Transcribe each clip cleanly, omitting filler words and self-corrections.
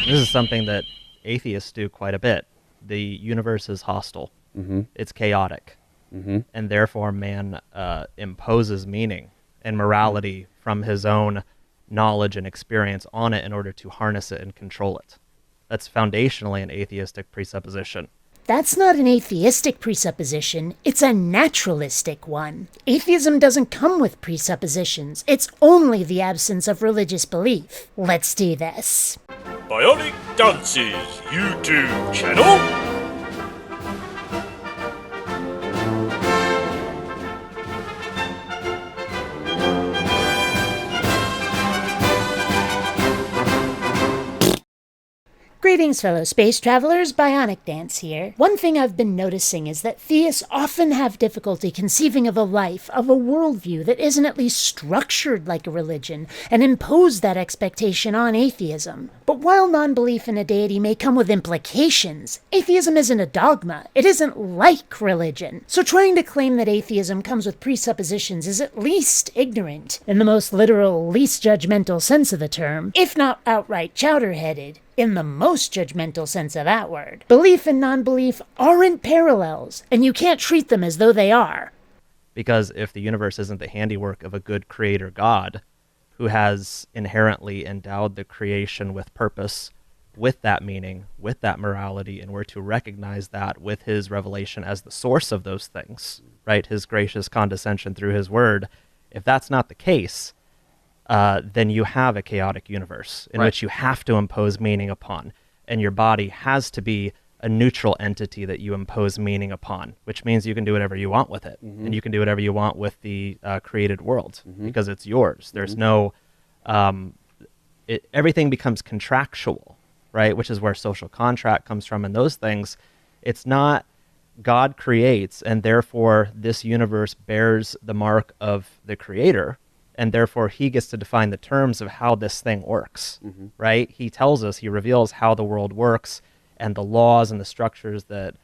This is something that atheists do quite a bit. The universe is hostile. Mm-hmm. It's chaotic. Mm-hmm. And therefore man imposes meaning and morality from his own knowledge and experience on it in order to harness it and control it. That's foundationally an atheistic presupposition. That's not an atheistic presupposition, it's a naturalistic one. Atheism doesn't come with presuppositions, it's only the absence of religious belief. Let's do this. BionicDance's YouTube channel? Greetings, fellow space travelers, BionicDance here. One thing I've been noticing is that theists often have difficulty conceiving of a life, of a worldview that isn't at least structured like a religion, and impose that expectation on atheism. But while non-belief in a deity may come with implications, atheism isn't a dogma. It isn't like religion. So trying to claim that atheism comes with presuppositions is at least ignorant, in the most literal, least judgmental sense of the term, if not outright chowder-headed. In the most judgmental sense of that word. Belief and non-belief aren't parallels, and you can't treat them as though they are. Because if the universe isn't the handiwork of a good creator God, who has inherently endowed the creation with purpose, with that meaning, with that morality, and we're to recognize that with his revelation as the source of those things, right? His gracious condescension through his word. If that's not the case, then you have a chaotic universe in which you have to impose meaning upon. And your body has to be a neutral entity that you impose meaning upon, which means you can do whatever you want with it. Mm-hmm. And you can do whatever you want with the created world because it's yours. There's no... everything becomes contractual, right? Which is where social contract comes from and those things. It's not God creates and therefore this universe bears the mark of the creator. And therefore, he gets to define the terms of how this thing works, right? He tells us, he reveals how the world works and the laws and the structures that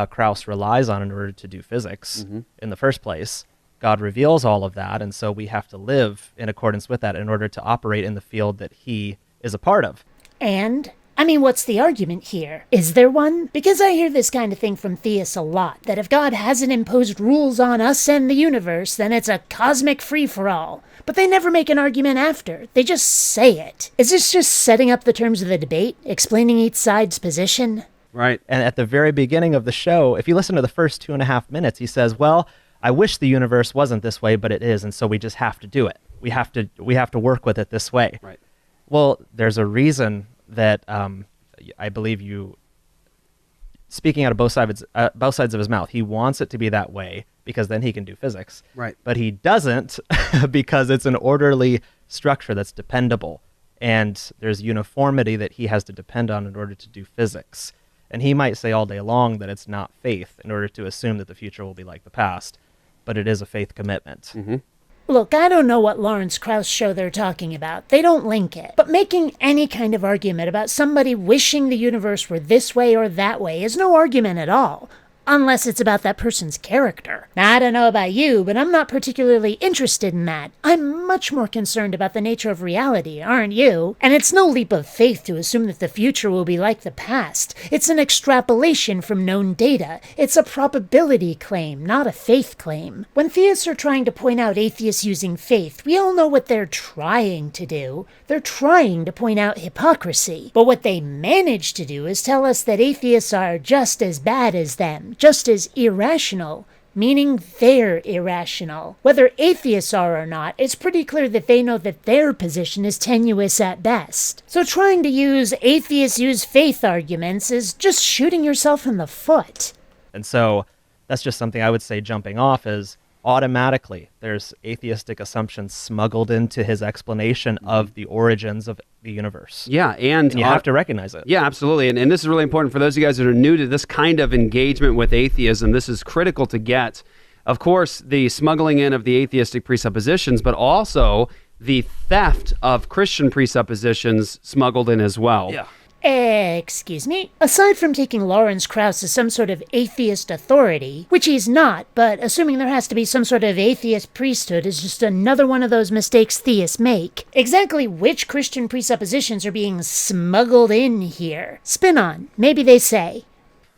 Krauss relies on in order to do physics in the first place. God reveals all of that, and so we have to live in accordance with that in order to operate in the field that he is a part of. And... I mean, what's the argument here? Is there one? Because I hear this kind of thing from theists a lot, that if God hasn't imposed rules on us and the universe, then it's a cosmic free-for-all. But they never make an argument after. They just say it. Is this just setting up the terms of the debate? Explaining each side's position? Right. And at the very beginning of the show, if you listen to the first 2.5 minutes, he says, well, I wish the universe wasn't this way, but it is, and so we just have to do it. We have to work with it this way. Right. Well, there's a reason that I believe you, speaking out of both sides of his mouth, he wants it to be that way because then he can do physics. Right. But he doesn't because it's an orderly structure that's dependable. And there's uniformity that he has to depend on in order to do physics. And he might say all day long that it's not faith in order to assume that the future will be like the past. But it is a faith commitment. Mm-hmm. Look, I don't know what Lawrence Krauss show they're talking about. They don't link it. But making any kind of argument about somebody wishing the universe were this way or that way is no argument at all. Unless it's about that person's character. Now, I don't know about you, but I'm not particularly interested in that. I'm much more concerned about the nature of reality, aren't you? And it's no leap of faith to assume that the future will be like the past. It's an extrapolation from known data. It's a probability claim, not a faith claim. When theists are trying to point out atheists using faith, we all know what they're trying to do. They're trying to point out hypocrisy. But what they manage to do is tell us that atheists are just as bad as them. Just as irrational, meaning they're irrational. Whether atheists are or not, it's pretty clear that they know that their position is tenuous at best. So trying to use atheists use faith arguments is just shooting yourself in the foot. And so that's just something I would say jumping off is automatically there's atheistic assumptions smuggled into his explanation of the origins of the universe. Yeah, and you have to recognize it. Yeah, absolutely. And this is really important for those of you guys that are new to this kind of engagement with atheism. This is critical to get. Of course, the smuggling in of the atheistic presuppositions, but also the theft of Christian presuppositions smuggled in as well. Yeah. Excuse me? Aside from taking Lawrence Krauss as some sort of atheist authority, which he's not, but assuming there has to be some sort of atheist priesthood is just another one of those mistakes theists make, exactly which Christian presuppositions are being smuggled in here? Spin on. Maybe they say.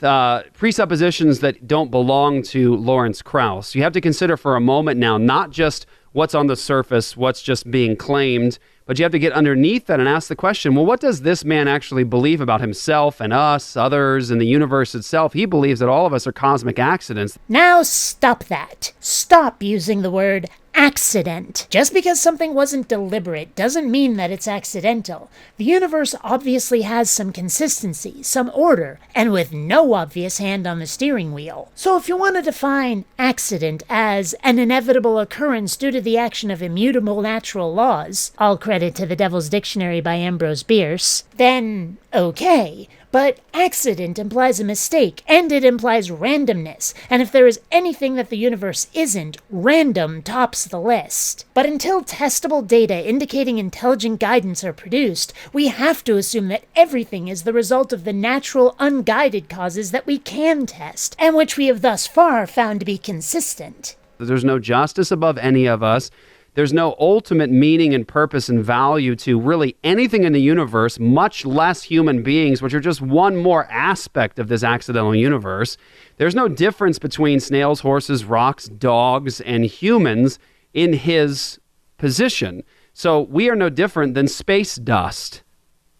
Presuppositions that don't belong to Lawrence Krauss. You have to consider for a moment now, not just what's on the surface, what's just being claimed, but you have to get underneath that and ask the question, well, what does this man actually believe about himself and us, others, and the universe itself? He believes that all of us are cosmic accidents. Now stop that. Stop using the word accident. Just because something wasn't deliberate doesn't mean that it's accidental. The universe obviously has some consistency, some order, and with no obvious hand on the steering wheel. So if you want to define accident as an inevitable occurrence due to the action of immutable natural laws, all credit to the Devil's Dictionary by Ambrose Bierce, then okay. But accident implies a mistake, and it implies randomness, and if there is anything that the universe isn't, random tops the list. But until testable data indicating intelligent guidance are produced, we have to assume that everything is the result of the natural, unguided causes that we can test, and which we have thus far found to be consistent. There's no justice above any of us. There's no ultimate meaning and purpose and value to really anything in the universe, much less human beings, which are just one more aspect of this accidental universe. There's no difference between snails, horses, rocks, dogs, and humans in his position. So we are no different than space dust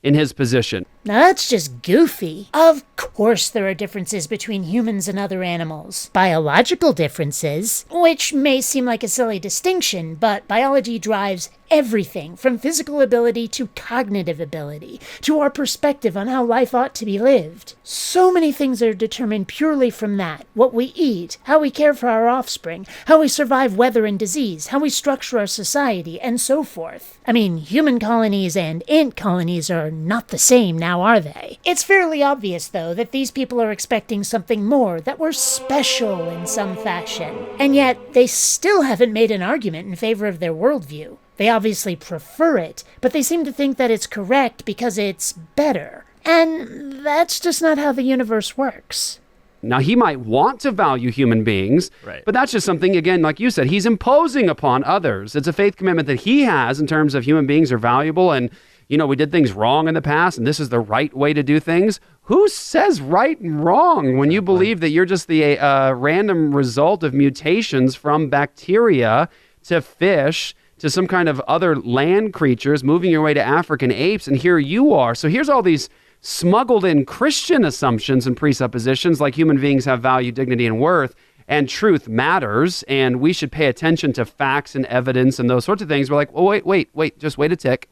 in his position. Now that's just goofy. Of course there are differences between humans and other animals. Biological differences, which may seem like a silly distinction, but biology drives everything from physical ability to cognitive ability, to our perspective on how life ought to be lived. So many things are determined purely from that. What we eat, how we care for our offspring, how we survive weather and disease, how we structure our society, and so forth. I mean, human colonies and ant colonies are not the same now, are they? It's fairly obvious, though, that these people are expecting something more, that we're special in some fashion. And yet, they still haven't made an argument in favor of their worldview. They obviously prefer it, but they seem to think that it's correct because it's better. And that's just not how the universe works. Now, he might want to value human beings, Right. but that's just something, again, like you said, he's imposing upon others. It's a faith commitment that he has in terms of human beings are valuable and, you know, we did things wrong in the past and this is the right way to do things. Who says right and wrong when you believe that you're just the random result of mutations from bacteria to fish to some kind of other land creatures moving your way to African apes, and here you are. So here's all these smuggled in Christian assumptions and presuppositions like human beings have value, dignity, and worth, and truth matters, and we should pay attention to facts and evidence and those sorts of things. We're like, oh, wait, just wait a tick.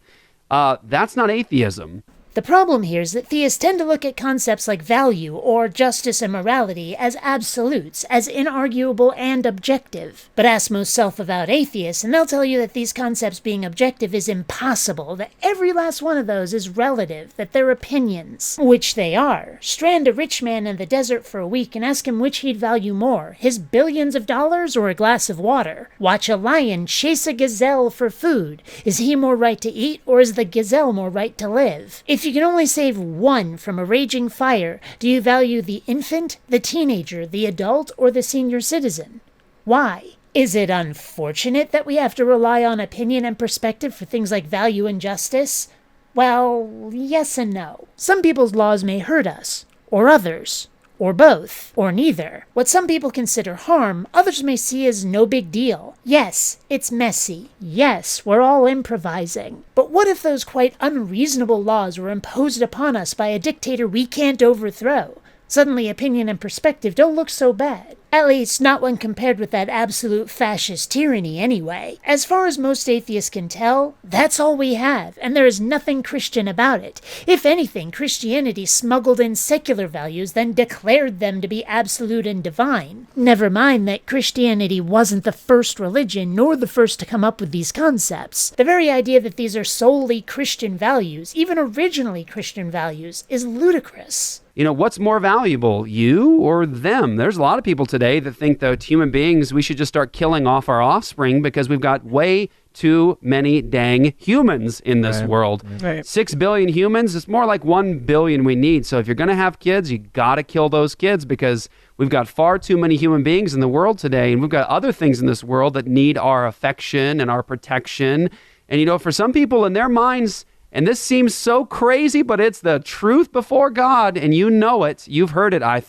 That's not atheism. The problem here is that theists tend to look at concepts like value or justice and morality as absolutes, as inarguable and objective. But ask most self-avowed atheists, and they'll tell you that these concepts being objective is impossible, that every last one of those is relative, that they're opinions. Which they are. Strand a rich man in the desert for a week and ask him which he'd value more, his billions of dollars or a glass of water. Watch a lion chase a gazelle for food. Is he more right to eat, or is the gazelle more right to live? If you can only save one from a raging fire, do you value the infant, the teenager, the adult, or the senior citizen? Why? Is it unfortunate that we have to rely on opinion and perspective for things like value and justice? Well, yes and no. Some people's laws may hurt us, or others, or both, or neither. What some people consider harm, others may see as no big deal. Yes, it's messy. Yes, we're all improvising. But what if those quite unreasonable laws were imposed upon us by a dictator we can't overthrow? Suddenly opinion and perspective don't look so bad. At least, not when compared with that absolute fascist tyranny anyway. As far as most atheists can tell, that's all we have, and there is nothing Christian about it. If anything, Christianity smuggled in secular values, then declared them to be absolute and divine. Never mind that Christianity wasn't the first religion, nor the first to come up with these concepts. The very idea that these are solely Christian values, even originally Christian values, is ludicrous. You know, what's more valuable, you or them? There's a lot of people today that think that human beings, we should just start killing off our offspring because we've got way too many dang humans in this world. Right. 6 billion humans, it's more like 1 billion we need. So if you're going to have kids, you got to kill those kids because we've got far too many human beings in the world today. And we've got other things in this world that need our affection and our protection. And, you know, for some people in their minds, and this seems so crazy, but it's the truth before God, and you know it. You've heard it. I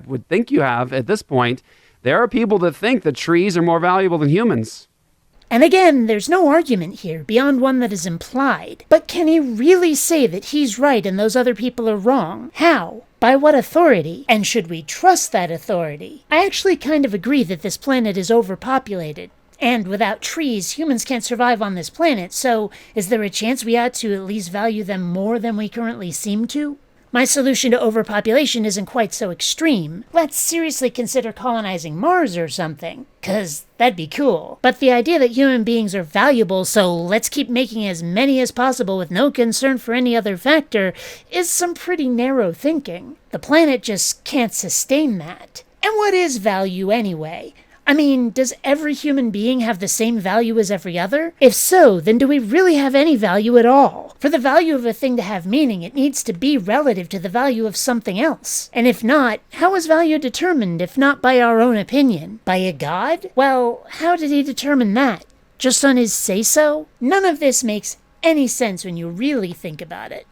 would think you have at this point. There are people that think that trees are more valuable than humans. And again, there's no argument here beyond one that is implied. But can he really say that he's right and those other people are wrong? How? By what authority? And should we trust that authority? I actually kind of agree that this planet is overpopulated. And without trees, humans can't survive on this planet, so is there a chance we ought to at least value them more than we currently seem to? My solution to overpopulation isn't quite so extreme. Let's seriously consider colonizing Mars or something, 'cause that'd be cool. But the idea that human beings are valuable, so let's keep making as many as possible with no concern for any other factor, is some pretty narrow thinking. The planet just can't sustain that. And what is value anyway? I mean, does every human being have the same value as every other? If so, then do we really have any value at all? For the value of a thing to have meaning, it needs to be relative to the value of something else. And if not, how is value determined if not by our own opinion? By a god? Well, how did he determine that? Just on his say-so? None of this makes any sense when you really think about it.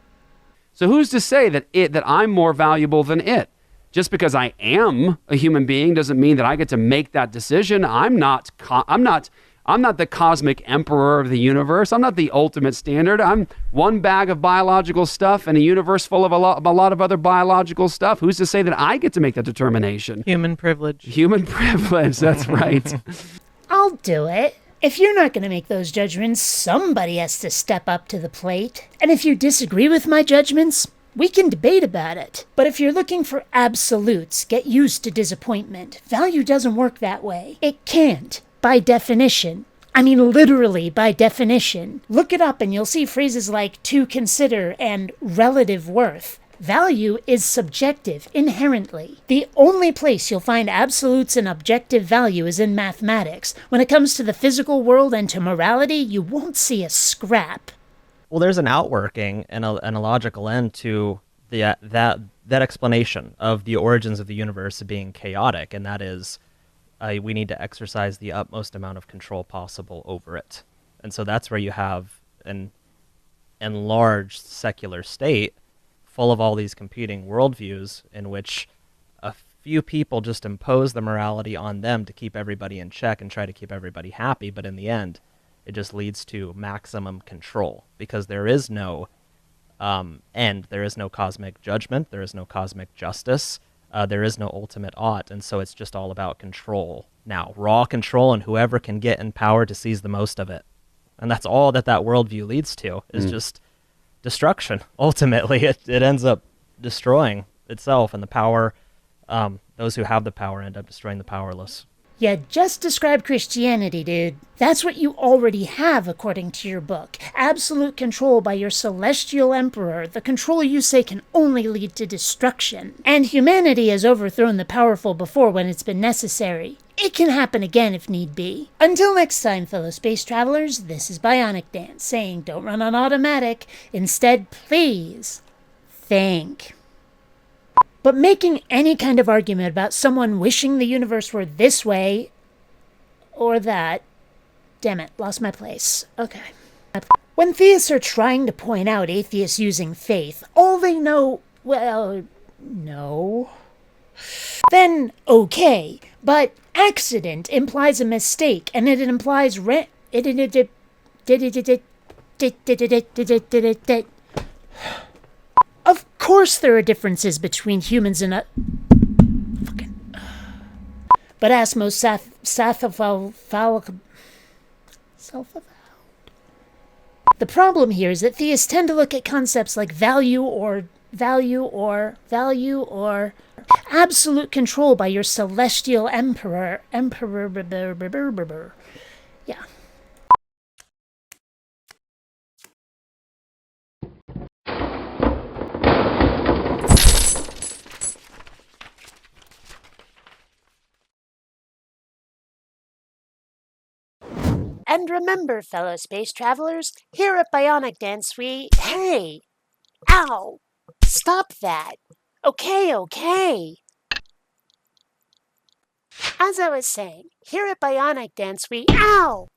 So who's to say that I'm more valuable than it? Just because I am a human being doesn't mean that I get to make that decision. I'm not the cosmic emperor of the universe. I'm not the ultimate standard. I'm one bag of biological stuff in a universe full of a lot of other biological stuff. Who's to say that I get to make that determination? Human privilege. Human privilege, that's right. I'll do it. If you're not going to make those judgments, somebody has to step up to the plate. And if you disagree with my judgments, we can debate about it. But if you're looking for absolutes, get used to disappointment. Value doesn't work that way. It can't, by definition. I mean, literally, by definition. Look it up and you'll see phrases like to consider and relative worth. Value is subjective, inherently. The only place you'll find absolutes and objective value is in mathematics. When it comes to the physical world and to morality, you won't see a scrap. Well, there's an outworking and a logical end to that explanation of the origins of the universe being chaotic, and that is we need to exercise the utmost amount of control possible over it. And so that's where you have an enlarged secular state full of all these competing worldviews in which a few people just impose the morality on them to keep everybody in check and try to keep everybody happy, but in the end, it just leads to maximum control because there is no end. There is no cosmic judgment. There is no cosmic justice. There is no ultimate ought. And so it's just all about control now. Raw control and whoever can get in power to seize the most of it. And that's all that worldview leads to is just destruction. Ultimately, it ends up destroying itself and the power. Those who have the power end up destroying the powerless. You just described Christianity, dude. That's what you already have, according to your book. Absolute control by your celestial emperor, the control you say can only lead to destruction. And humanity has overthrown the powerful before when it's been necessary. It can happen again if need be. Until next time, fellow space travelers, this is BionicDance saying don't run on automatic. Instead, please think. But making any kind of argument about someone wishing the universe were this way or that... Damn it, lost my place. Okay. When theists are trying to point out atheists using faith, all they know... Well, no. Then, okay. But accident implies a mistake, and it implies... Of course there are differences between humans and But ask most self-avowed. The problem here is that theists tend to look at concepts like value or absolute control by your celestial emperor. Yeah. And remember, fellow space travelers, here at BionicDance Hey! Ow! Stop that! Okay. As I was saying, here at BionicDance Ow!